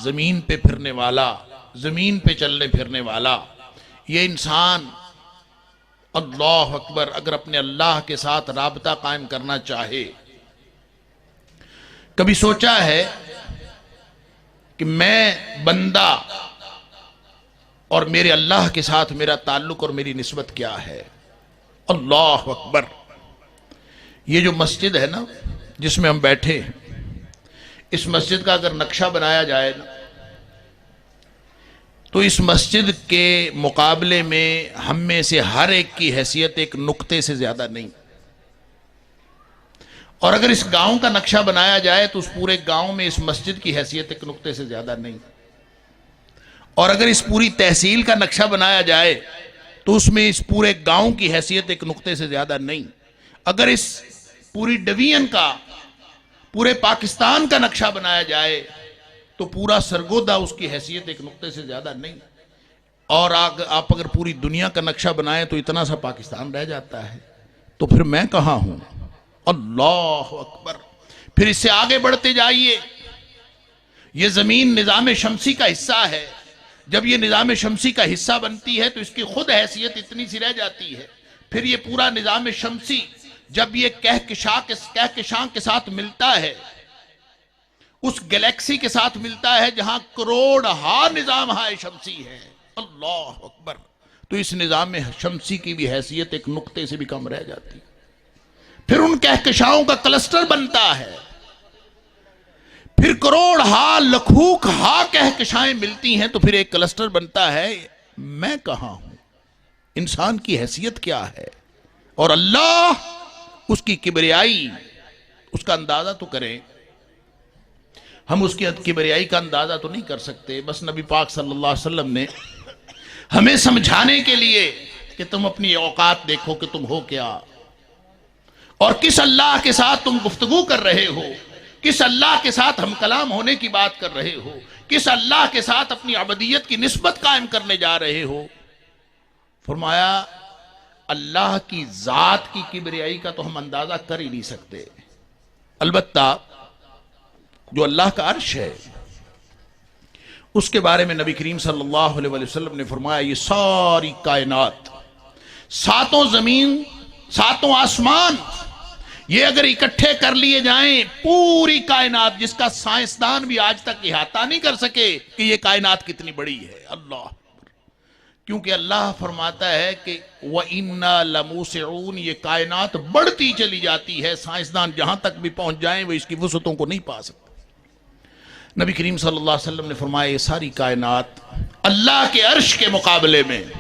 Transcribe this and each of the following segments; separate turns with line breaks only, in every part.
जमीन पे फिरने वाला, जमीन पे चलने फिरने वाला ये इंसान, अल्लाह अकबर, अगर अपने अल्लाह के साथ राबता कायम करना चाहे, कभी सोचा है कि मैं बंदा और मेरे अल्लाह के साथ मेरा ताल्लुक और मेरी निस्बत क्या है? अल्लाह अकबर। ये जो मस्जिद है ना जिसमें हम बैठे हैं, इस मस्जिद का अगर नक्शा बनाया जाए ना, तो इस मस्जिद के मुकाबले में हम में से हर एक की हैसियत एक नुक्ते से ज्यादा नहीं। और अगर इस गांव का नक्शा बनाया जाए तो उस पूरे गांव में इस मस्जिद की हैसियत एक नुक्ते से ज्यादा नहीं। और अगर इस पूरी तहसील का नक्शा बनाया जाए तो उसमें इस पूरे गांव की हैसियत एक नुक्ते से ज्यादा नहीं। अगर इस पूरी डिवीजन का, पूरे पाकिस्तान का नक्शा बनाया जाए तो पूरा सरगोदा उसकी हैसियत एक नुक्ते से ज्यादा नहीं। और आप अगर पूरी दुनिया का नक्शा बनाएं तो इतना सा पाकिस्तान रह जाता है। तो फिर मैं कहां हूं? अल्लाह अकबर। फिर इससे आगे बढ़ते जाइए, यह जमीन निजाम शमसी का हिस्सा है। जब यह निजाम शमसी का हिस्सा बनती है तो इसकी खुद हैसियत इतनी सी रह जाती है। फिर यह पूरा निजाम शमसी जब ये कहकशां के साथ मिलता है, उस गैलेक्सी के साथ मिलता है जहां करोड़ हा निजाम हाय शमसी है, अल्लाह अकबर, तो इस निजाम शमसी की भी हैसियत एक नुक्ते से भी कम रह जाती है। फिर उन कहकशाओं का क्लस्टर बनता है, फिर करोड़ हा लखूक हा कहकशाएं मिलती हैं तो फिर एक क्लस्टर बनता है। मैं कहां हूं? इंसान की हैसियत क्या है? और अल्लाह, उसकी किबरियाई, उसका अंदाजा तो करें। हम उसकी किबरियाई का अंदाजा तो नहीं कर सकते। बस नबी पाक सल्लल्लाहु अलैहि वसल्लम ने हमें समझाने के लिए कि तुम अपनी औकात देखो कि तुम हो क्या, और किस अल्लाह के साथ तुम गुफ्तगू कर रहे हो, किस अल्लाह के साथ हम कलाम होने की बात कर रहे हो, किस अल्लाह के साथ अपनी अबदियत की निस्बत कायम करने जा रहे हो। फरमाया अल्लाह की जात की किबरियाई का तो हम अंदाजा कर ही नहीं सकते। अलबत्ता जो अल्लाह का अर्श है उसके बारे में नबी करीम सल्लल्लाहु अलैहि वसल्लम ने फरमाया, ये सारी कायनात, सातों जमीन, सातों आसमान, ये अगर इकट्ठे कर लिए जाएं, पूरी कायनात जिसका साइंसदान भी आज तक इहाता नहीं कर सके कि ये कायनात कितनी बड़ी है। अल्लाह, क्योंकि अल्लाह फरमाता है कि व इन्ना लमूसिऊन, ये कायनात बढ़ती चली जाती है, साइंसदान जहां तक भी पहुंच जाएं वो इसकी वसअतों को नहीं पा सकते। नबी करीम सल्लल्लाहु अलैहि वसल्लम ने फरमाया, ये सारी कायनात अल्लाह के अर्श के मुकाबले में,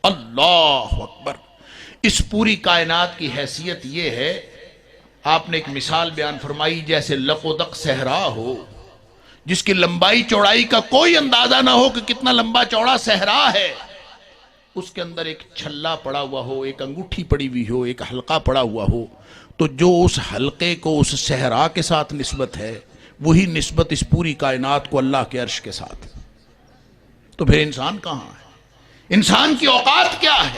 अल्लाह अकबर, इस पूरी कायनात की हैसियत ये है, आपने एक मिसाल बयान फरमाई, जैसे लकोदक सहरा हो जिसकी लंबाई चौड़ाई का कोई अंदाजा ना हो कि कितना लंबा चौड़ा सहरा है, उसके अंदर एक छल्ला पड़ा हुआ हो, एक अंगूठी पड़ी हुई हो, एक हल्का पड़ा हुआ हो, तो जो उस हल्के को उस सहरा के साथ निस्बत है वही निस्बत इस पूरी कायनात को अल्लाह के अर्श के साथ। तो फिर इंसान कहां है? इंसान की औकात क्या है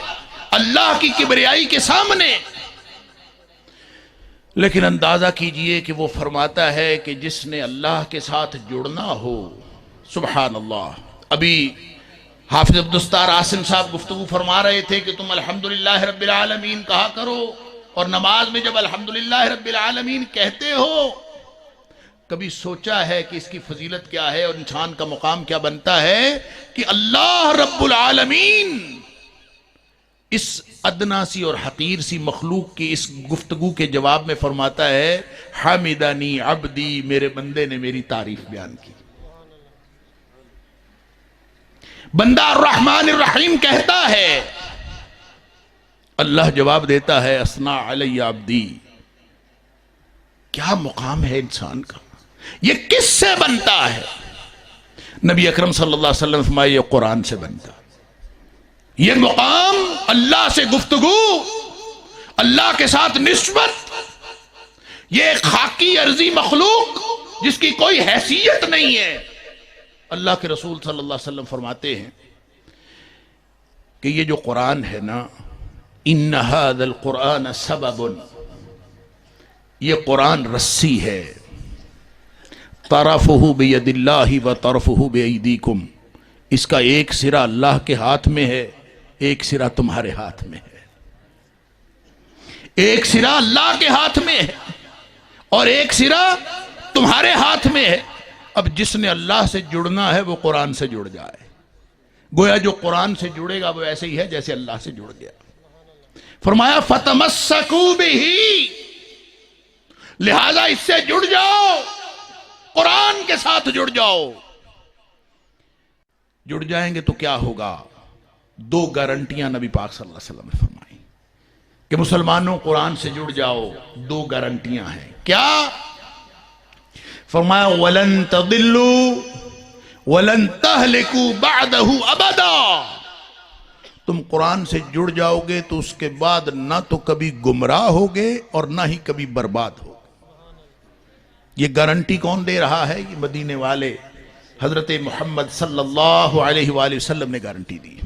अल्लाह की किबरियाई के सामने? लेकिन अंदाजा कीजिए कि वो फरमाता है कि जिसने अल्लाह के साथ जुड़ना हो, सुभान अल्लाह। अभी हाफिज अब्दुस्तार आसिम साहब गुफ्तगू फरमा रहे थे कि तुम अल्हम्दुलिल्लाह रब्बिल आलमीन कहा करो, और नमाज में जब अल्हम्दुलिल्लाह रब्बिल आलमीन कहते हो, कभी सोचा है कि इसकी फजीलत क्या है और इंसान का मुकाम क्या बनता है कि अल्लाह रब्बुल आलमीन इस अदना सी और हकीर सी मखलूक की इस गुफ्तगू के जवाब में फरमाता है, हामिदानी अब्दी, मेरे बंदे ने मेरी तारीफ बयान की। बंदा रहमान रहीम कहता है, अल्लाह जवाब देता है, असना अलैया अब्दी। क्या मुकाम है इंसान का? ये किससे बनता है? नबी अकरम सल्लल्लाहु अलैहि वसल्लम फरमाए, ये कुरान से बनता है। ये मुकाम, अल्लाह से गुफ्तगू, अल्लाह के साथ निस्बत, ये खाकी अर्जी मखलूक जिसकी कोई हैसियत नहीं है। अल्लाह के रसूल सल्लल्लाहु अलैहि वसल्लम फरमाते हैं कि ये जो कुरान है ना, इन्ना हाज़ल कुरान सबबुन, ये कुरान रस्सी है, तरफहु बियदिल्लाहि व तरफहु बिअयदीकुम, इसका एक सिरा अल्लाह के हाथ में है, एक सिरा तुम्हारे हाथ में है। एक सिरा अल्लाह के हाथ में है और एक सिरा तुम्हारे हाथ में है। अब जिसने अल्लाह से जुड़ना है वो कुरान से जुड़ जाए। गोया जो कुरान से जुड़ेगा वो ऐसे ही है जैसे अल्लाह से जुड़ गया। फरमाया फतमस्सकू बिही, लिहाजा इससे जुड़ जाओ, कुरान के साथ जुड़ जाओ। जुड़ जाएंगे तो क्या होगा? दो गारंटियां नबी पाक सल्लल्लाहु अलैहि वसल्लम ने फरमाई कि मुसलमानों कुरान से जुड़ जाओ। दो गारंटियां हैं। क्या? फरमाया वलन तदिल्लू वलन तहलिकू बअदहु अबदा, तुम कुरान से जुड़ जाओगे तो उसके बाद ना तो कभी गुमराह होगे और ना ही कभी बर्बाद होगे। ये गारंटी कौन दे रहा है? ये मदीने वाले हजरत मोहम्मद सल्लल्लाहु अलैहि वसल्लम ने गारंटी दी।